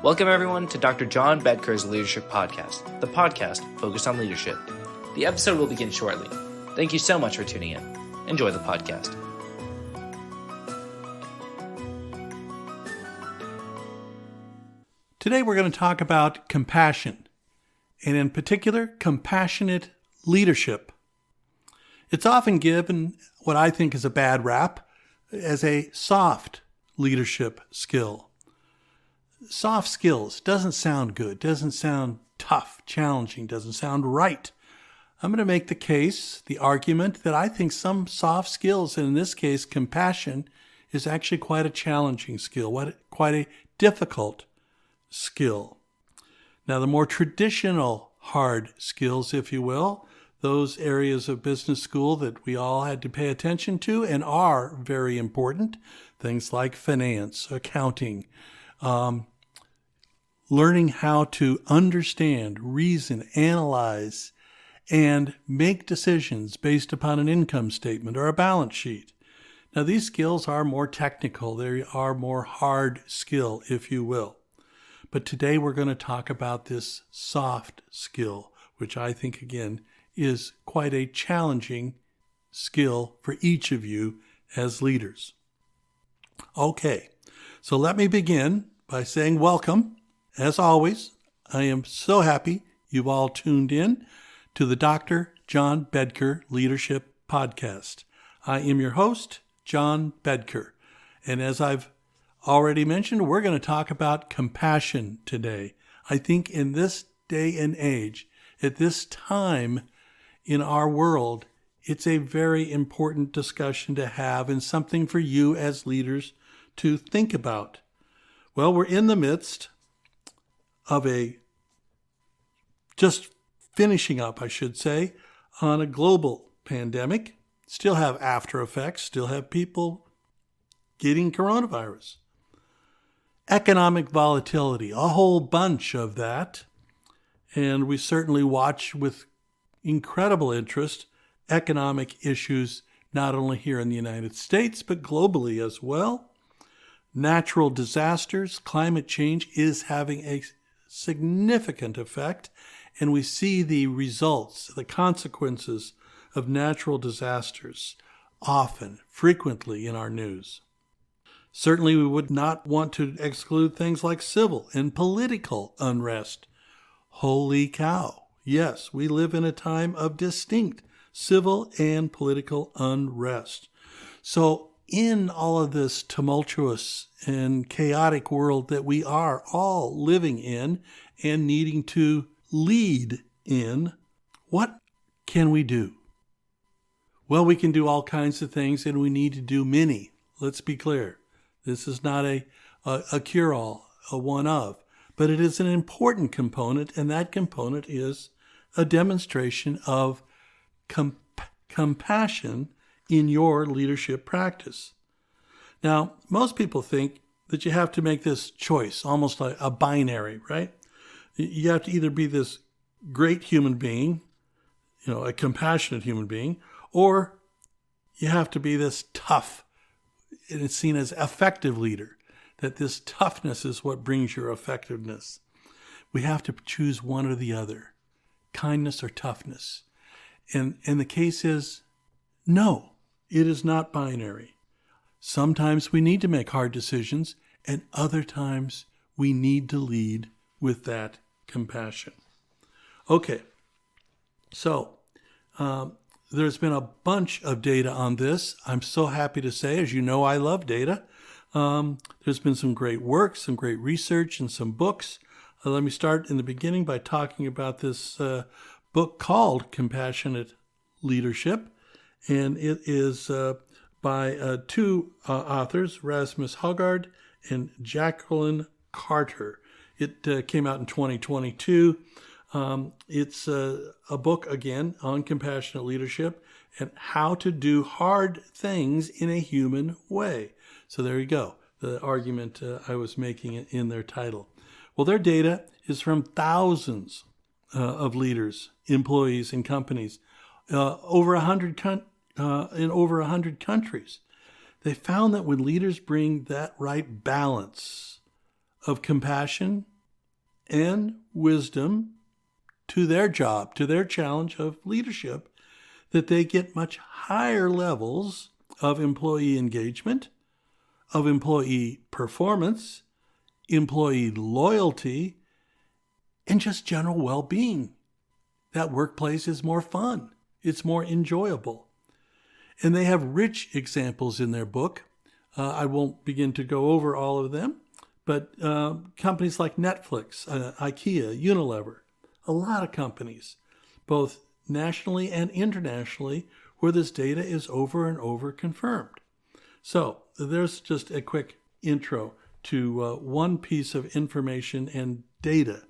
Welcome everyone to Dr. John Bedker's Leadership Podcast, the podcast focused on leadership. The episode will begin shortly. Thank you so much for tuning in. Enjoy the podcast. Today we're going to talk about compassion, and in particular, compassionate leadership. It's often given what I think is a bad rap as a soft leadership skill. Soft skills doesn't sound good, doesn't sound tough, challenging, doesn't sound right. I'm going to make the argument that I think some soft skills, and in this case, compassion, is actually quite a challenging skill, quite a difficult skill. Now, the more traditional hard skills, if you will, those areas of business school that we all had to pay attention to and are very important, things like finance, accounting, learning how to understand, reason, analyze, and make decisions based upon an income statement or a balance sheet. Now, these skills are more technical. They are more hard skill, if you will. But today we're going to talk about this soft skill, which I think, again, is quite a challenging skill for each of you as leaders. Okay, so let me begin by saying welcome. As always, I am so happy you've all tuned in to the Dr. John Bedker Leadership Podcast. I am your host, John Bedker. And as I've already mentioned, we're going to talk about compassion today. I think in this day and age, at this time in our world, it's a very important discussion to have and something for you as leaders to think about. Well, we're in the midst of just finishing up, I should say, on a global pandemic. Still have after effects, still have people getting coronavirus. Economic volatility, a whole bunch of that. And we certainly watch with incredible interest economic issues, not only here in the United States, but globally as well. Natural disasters, climate change is having a significant effect, and we see the results, the consequences of natural disasters often, frequently in our news. Certainly we would not want to exclude things like civil and political unrest. Holy cow. Yes, we live in a time of distinct civil and political unrest. So in all of this tumultuous and chaotic world that we are all living in and needing to lead in, what can we do? Well, we can do all kinds of things, and we need to do many. Let's be clear. This is not a cure-all, a one-of, but it is an important component, and that component is a demonstration of compassion in your leadership practice. Now, most people think that you have to make this choice, almost like a binary, right? You have to either be this great human being, a compassionate human being, or you have to be this tough, and it's seen as effective leader, that this toughness is what brings your effectiveness. We have to choose one or the other, kindness or toughness. And the case is, no, it is not binary. Sometimes we need to make hard decisions, and other times we need to lead with that compassion. Okay, so there's been a bunch of data on this. I'm so happy to say, as you know, I love data. There's been some great work, some great research, and some books. Let me start in the beginning by talking about this book called Compassionate Leadership, and it is by two authors, Rasmus Højgaard and Jacqueline Carter. It came out in 2022. It's a book, again, on compassionate leadership and how to do hard things in a human way. So there you go, the argument I was making in their title. Well, their data is from thousands of leaders, employees, and companies in over 100 countries. They found that when leaders bring that right balance of compassion and wisdom to their job, to their challenge of leadership, that they get much higher levels of employee engagement, of employee performance, employee loyalty, and just general well-being. That workplace is more fun. It's more enjoyable. And they have rich examples in their book. I won't begin to go over all of them, but companies like Netflix, IKEA, Unilever, a lot of companies, both nationally and internationally, where this data is over and over confirmed. So there's just a quick intro to one piece of information and data.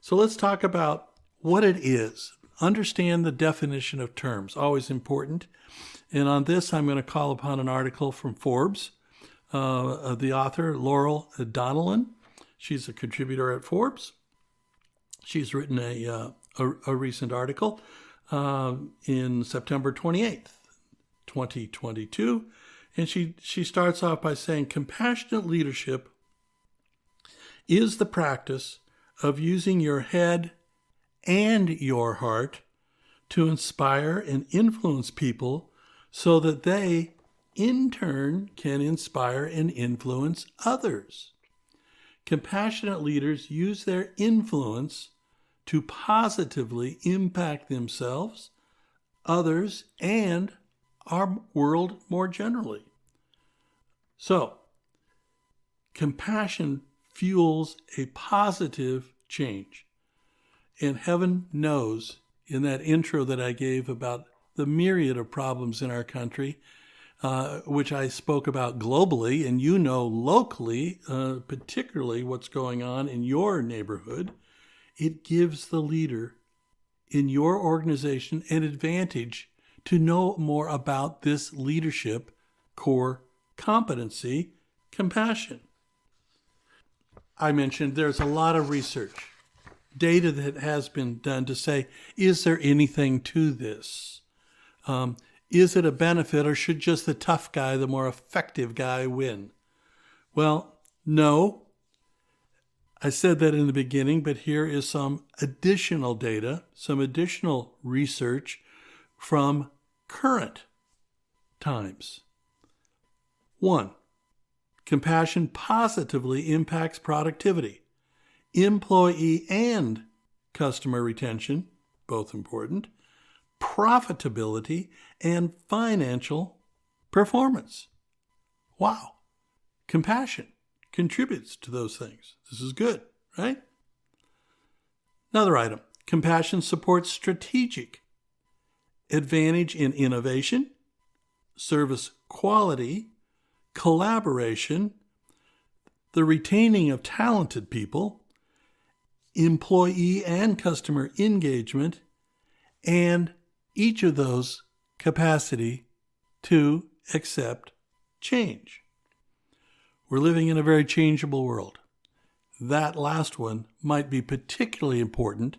So let's talk about what it is. Understand the definition of terms, always important. And on this, I'm going to call upon an article from Forbes, the author, Laurel Donnellan. She's a contributor at Forbes. She's written a recent article in September 28th, 2022. And she starts off by saying, compassionate leadership is the practice of using your head and your heart to inspire and influence people so that they, in turn, can inspire and influence others. Compassionate leaders use their influence to positively impact themselves, others, and our world more generally. So, compassion fuels a positive change. And heaven knows, in that intro that I gave about the myriad of problems in our country, which I spoke about globally, and you know locally, particularly what's going on in your neighborhood, it gives the leader in your organization an advantage to know more about this leadership core competency, compassion. I mentioned there's a lot of research, data that has been done to say, is there anything to this? Is it a benefit, or should just the tough guy, the more effective guy, win? Well, no. I said that in the beginning, but here is some additional data, some additional research from current times. 1, compassion positively impacts productivity, employee and customer retention, both important, profitability, and financial performance. Wow. Compassion contributes to those things. This is good, right? Another item. Compassion supports strategic advantage in innovation, service quality, collaboration, the retaining of talented people, employee and customer engagement, and each of those capacity to accept change. We're living in a very changeable world. That last one might be particularly important,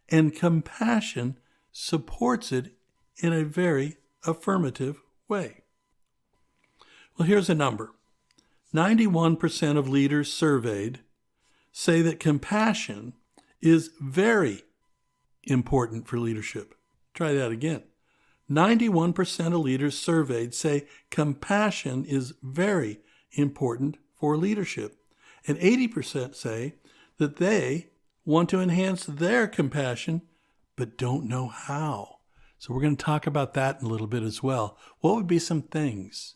and compassion supports it in a very affirmative way. Well, here's a number. 91% of leaders surveyed say that compassion is very important for leadership. Try that again. 91% of leaders surveyed say compassion is very important for leadership. And 80% say that they want to enhance their compassion, but don't know how. So we're going to talk about that in a little bit as well. What would be some things?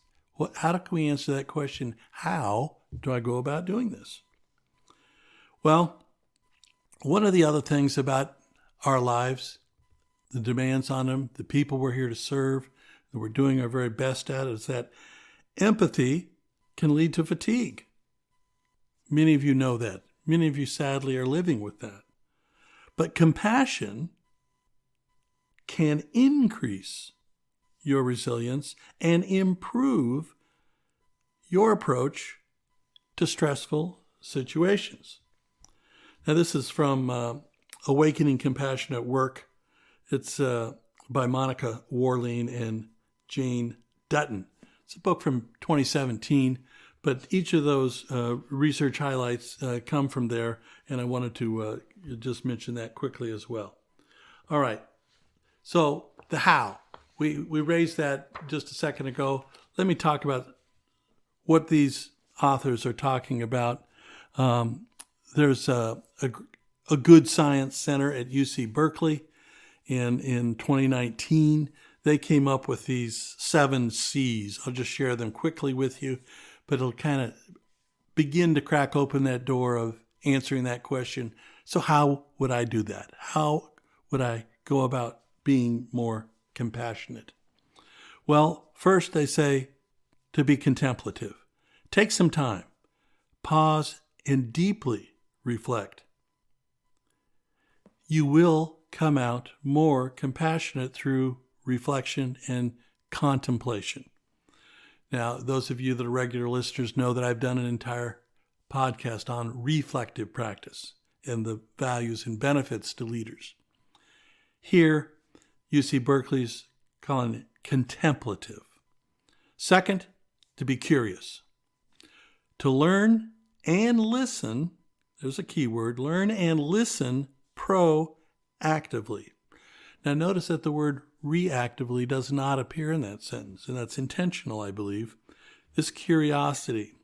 How can we answer that question? How do I go about doing this? Well, one of the other things about our lives, the demands on them, the people we're here to serve, that we're doing our very best at, is that empathy can lead to fatigue. Many of you know that. Many of you sadly are living with that. But compassion can increase your resilience and improve your approach to stressful situations. Now, this is from Awakening Compassion at Work. It's by Monica Warline and Jane Dutton. It's a book from 2017, But each of those research highlights come from there, and I wanted to just mention that quickly as well. All right. So the how. We raised that just a second ago. Let me talk about what these authors are talking about. There's a Good Science Center at UC Berkeley. In 2019, they came up with these 7 C's. I'll just share them quickly with you, but it'll kind of begin to crack open that door of answering that question. So how would I do that? How would I go about being more compassionate? Well, first they say to be contemplative. Take some time, pause, and deeply reflect. You will come out more compassionate through reflection and contemplation. Now, those of you that are regular listeners know that I've done an entire podcast on reflective practice and the values and benefits to leaders. Here, UC Berkeley's calling it contemplative. Second, to be curious. To learn and listen, there's a key word, learn and listen proactively. Now notice that the word reactively does not appear in that sentence, and that's intentional, I believe. This curiosity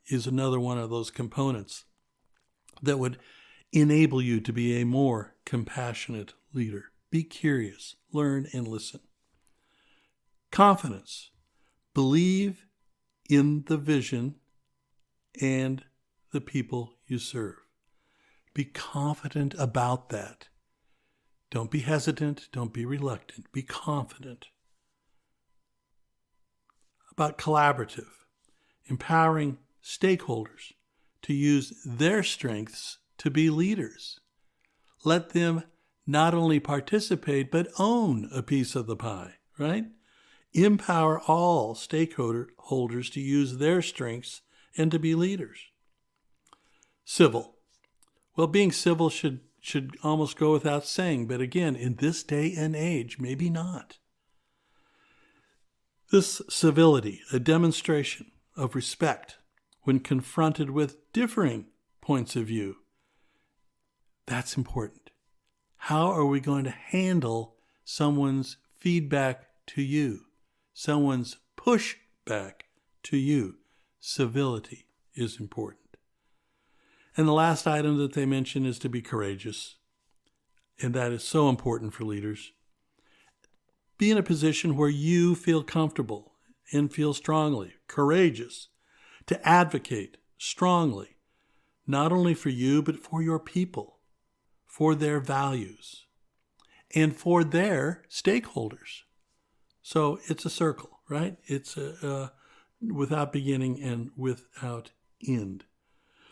is another one of those components that would enable you to be a more compassionate leader. Be curious, learn and listen. Confidence. Believe in the vision and the people you serve. Be confident about that. Don't be hesitant. Don't be reluctant. Be confident. About collaborative. Empowering stakeholders to use their strengths to be leaders. Let them not only participate, but own a piece of the pie, right? Empower all stakeholders to use their strengths and to be leaders. Civil. Well, being civil should almost go without saying, but again, in this day and age, maybe not. This civility, a demonstration of respect when confronted with differing points of view, that's important. How are we going to handle someone's feedback to you, someone's pushback to you? Civility is important. And the last item that they mention is to be courageous. And that is so important for leaders. Be in a position where you feel comfortable and feel strongly, courageous, to advocate strongly, not only for you, but for your people, for their values, and for their stakeholders. So it's a circle, right? It's without beginning and without end.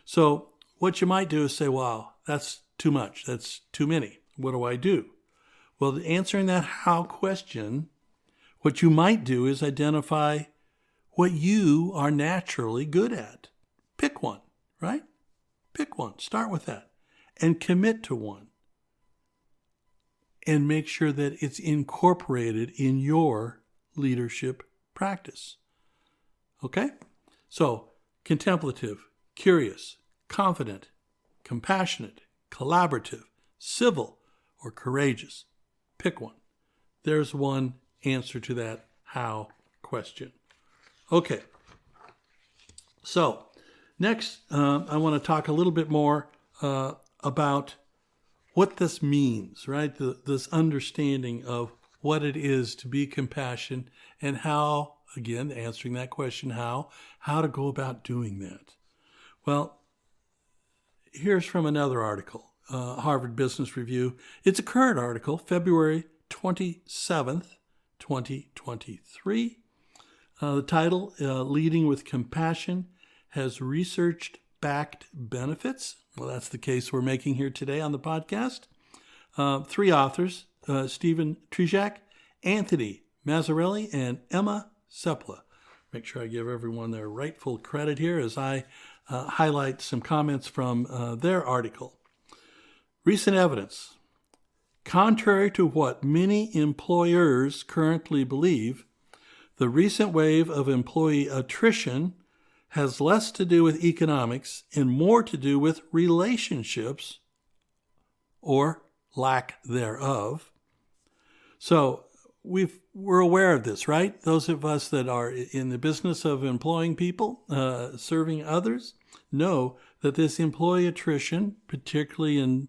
So what you might do is say, wow, that's too much. That's too many. What do I do? Well, answering that how question, what you might do is identify what you are naturally good at. Pick one, right? Pick one. Start with that. And commit to one. And make sure that it's incorporated in your leadership practice. Okay? So, contemplative, curious, confident, compassionate, collaborative, civil, or courageous. Pick one. There's one answer to that how question. Okay. So, next, I want to talk a little bit more about what this means, right? This understanding of what it is to be compassionate and how, again, answering that question, how to go about doing that. Well, here's from another article, Harvard Business Review. It's a current article, February 27th, 2023. The title, Leading with Compassion, has research-backed benefits. Well, that's the case we're making here today on the podcast. 3 authors, Stephen Trzeciak, Anthony Mazzarelli, and Emma Sepla. Make sure I give everyone their rightful credit here as I highlight some comments from their article. Recent evidence. Contrary to what many employers currently believe, the recent wave of employee attrition has less to do with economics and more to do with relationships or lack thereof. So we're aware of this, right? Those of us that are in the business of employing people, serving others, know that this employee attrition, particularly in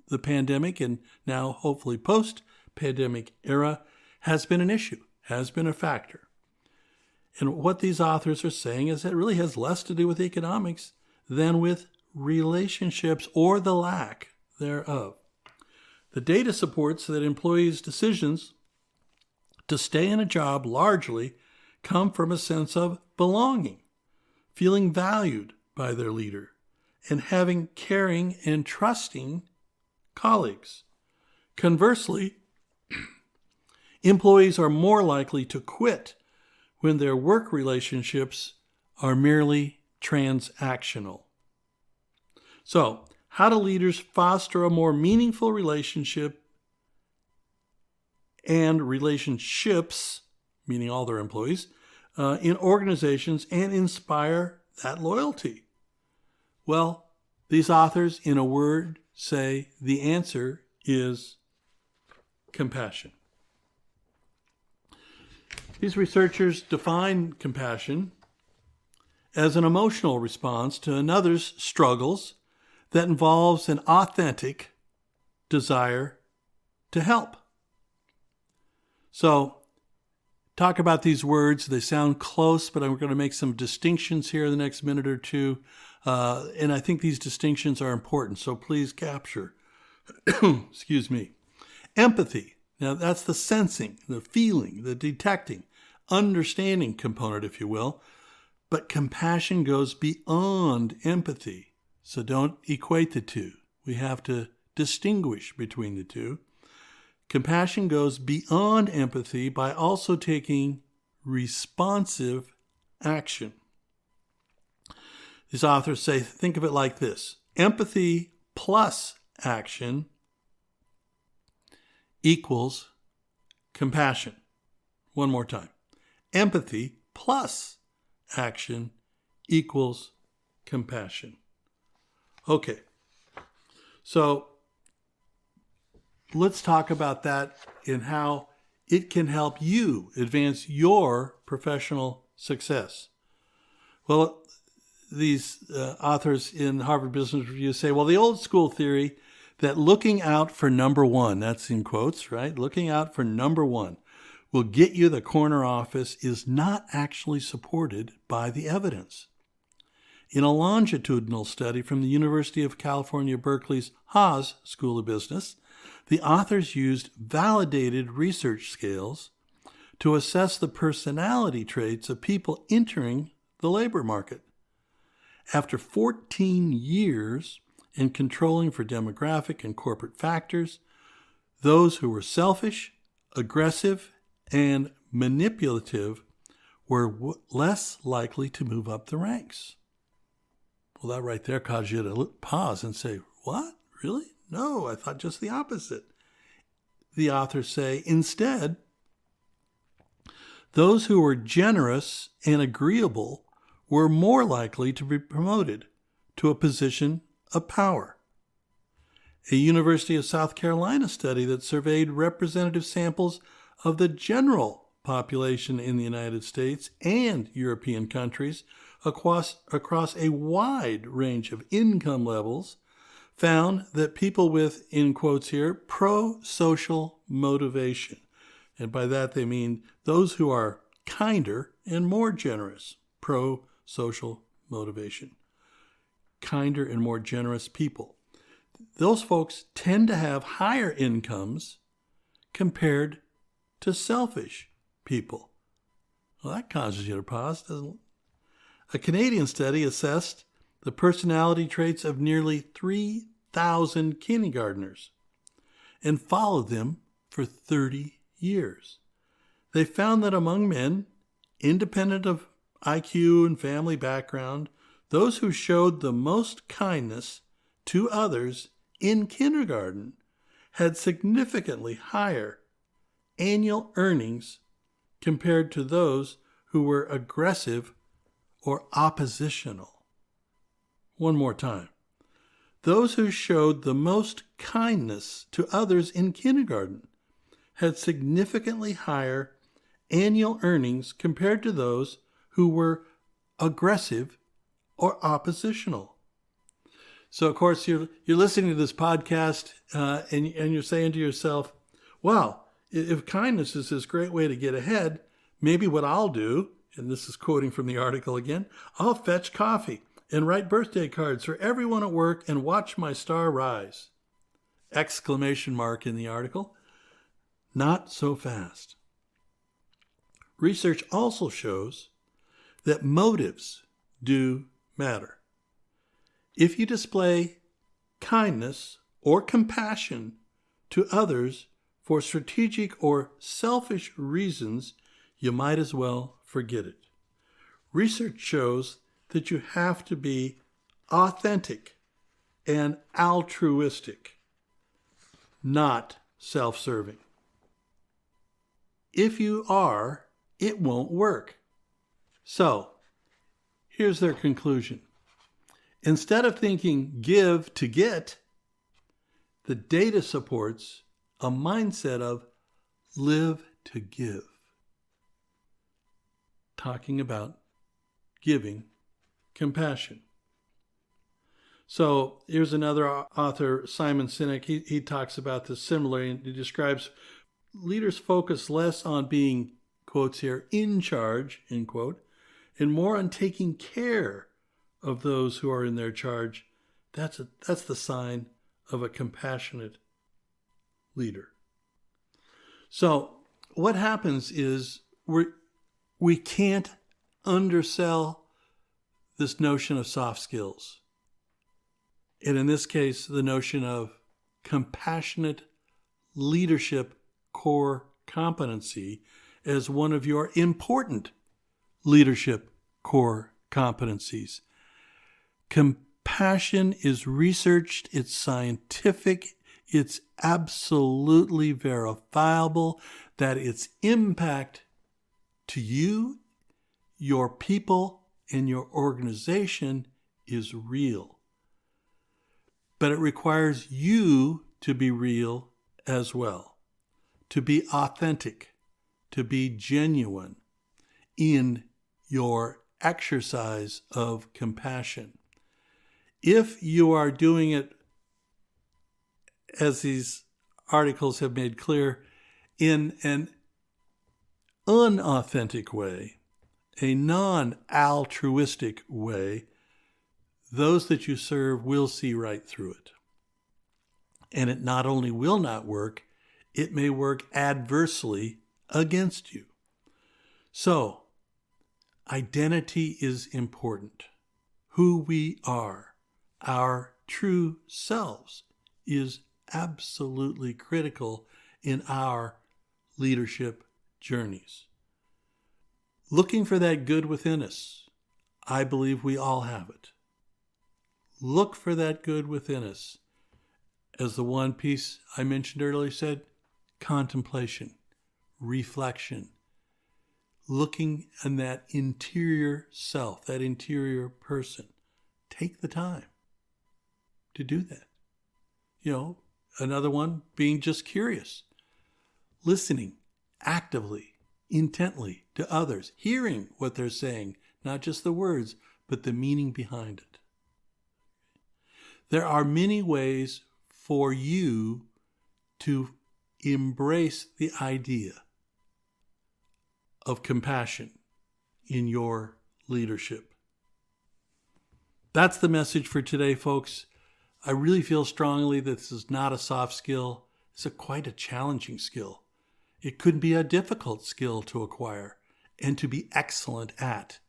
the pandemic and now hopefully post-pandemic era, has been an issue, has been a factor. And what these authors are saying is it really has less to do with economics than with relationships or the lack thereof. The data supports that employees' decisions to stay in a job largely come from a sense of belonging, feeling valued by their leader, and having caring and trusting colleagues. Conversely, employees are more likely to quit when their work relationships are merely transactional. So, how do leaders foster a more meaningful relationship and relationships, meaning all their employees, in organizations and inspire that loyalty? Well, these authors, in a word, say the answer is compassion. These researchers define compassion as an emotional response to another's struggles that involves an authentic desire to help. So, talk about these words. They sound close, but I'm going to make some distinctions here in the next minute or two. And I think these distinctions are important, so please capture. Excuse me. Empathy. Now, that's the sensing, the feeling, the detecting, understanding component, if you will. But compassion goes beyond empathy. So don't equate the two. We have to distinguish between the two. Compassion goes beyond empathy by also taking responsive action. These authors say, think of it like this. Empathy plus action equals compassion. One more time. Empathy plus action equals compassion. Okay, so let's talk about that and how it can help you advance your professional success. Well, these authors in Harvard Business Review say, well, the old school theory that looking out for number one, that's in quotes, right? Looking out for number one will get you the corner office is not actually supported by the evidence. In a longitudinal study from the University of California, Berkeley's Haas School of Business, the authors used validated research scales to assess the personality traits of people entering the labor market. After 14 years in controlling for demographic and corporate factors, those who were selfish, aggressive, and manipulative were less likely to move up the ranks. Well, that right there caused you to pause and say, what? Really? No, I thought just the opposite. The authors say, instead, those who were generous and agreeable were more likely to be promoted to a position of power. A University of South Carolina study that surveyed representative samples of the general population in the United States and European countries across a wide range of income levels found that people with, in quotes here, pro-social motivation, and by that they mean those who are kinder and more generous, pro-social motivation, kinder and more generous people. Those folks tend to have higher incomes compared to selfish people. Well, that causes you to pause, doesn't it? A Canadian study assessed the personality traits of nearly 3,000 kindergartners and followed them for 30 years. They found that among men, independent of IQ and family background, those who showed the most kindness to others in kindergarten had significantly higher annual earnings compared to those who were aggressive or oppositional. One more time. Those who showed the most kindness to others in kindergarten had significantly higher annual earnings compared to those who were aggressive or oppositional. So, of course, you're listening to this podcast and you're saying to yourself, wow, if kindness is this great way to get ahead, maybe what I'll do, and this is quoting from the article again, I'll fetch coffee and write birthday cards for everyone at work and watch my star rise. Exclamation mark in the article. Not so fast. Research also shows that motives do matter. If you display kindness or compassion to others for strategic or selfish reasons, you might as well forget it. Research shows that you have to be authentic and altruistic, not self-serving. If you are, it won't work. So, here's their conclusion. Instead of thinking give to get, the data supports a mindset of live to give. Talking about giving compassion. So here's another author, Simon Sinek. He talks about this similarly, and he describes leaders focus less on being, quotes here, in charge, end quote, and more on taking care of those who are in their charge. That's the sign of a compassionate leader. So what happens is we can't undersell this notion of soft skills. And in this case, the notion of compassionate leadership core competency as one of your important leadership core competencies. Compassion is researched, it's scientific, it's absolutely verifiable that its impact to you, your people, and your organization is real. But it requires you to be real as well, to be authentic, to be genuine in your exercise of compassion. If you are doing it, as these articles have made clear, in an unauthentic way, a non-altruistic way, those that you serve will see right through it. And it not only will not work, it may work adversely against you. So, identity is important. Who we are, our true selves, is absolutely critical in our leadership journeys. Looking for that good within us, I believe we all have it. Look for that good within us. As the one piece I mentioned earlier said, contemplation, reflection, looking in that interior self, that interior person. Take the time to do that. Another one being just curious, listening actively, intently to others, hearing what they're saying, not just the words, but the meaning behind it. There are many ways for you to embrace the idea of compassion in your leadership. That's the message for today, folks. I really feel strongly that this is not a soft skill. It's quite a challenging skill. It could be a difficult skill to acquire and to be excellent at.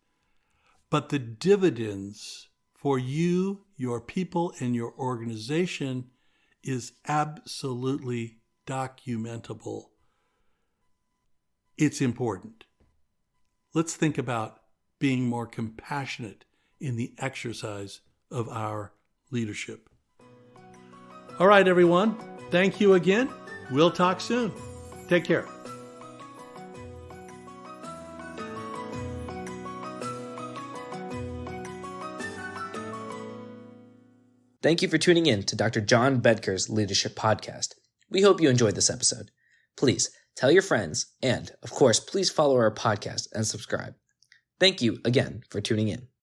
But the dividends for you, your people, and your organization is absolutely documentable. It's important. Let's think about being more compassionate in the exercise of our leadership. All right, everyone. Thank you again. We'll talk soon. Take care. Thank you for tuning in to Dr. John Bedker's Leadership Podcast. We hope you enjoyed this episode. Please tell your friends, and, of course, please follow our podcast and subscribe. Thank you again for tuning in.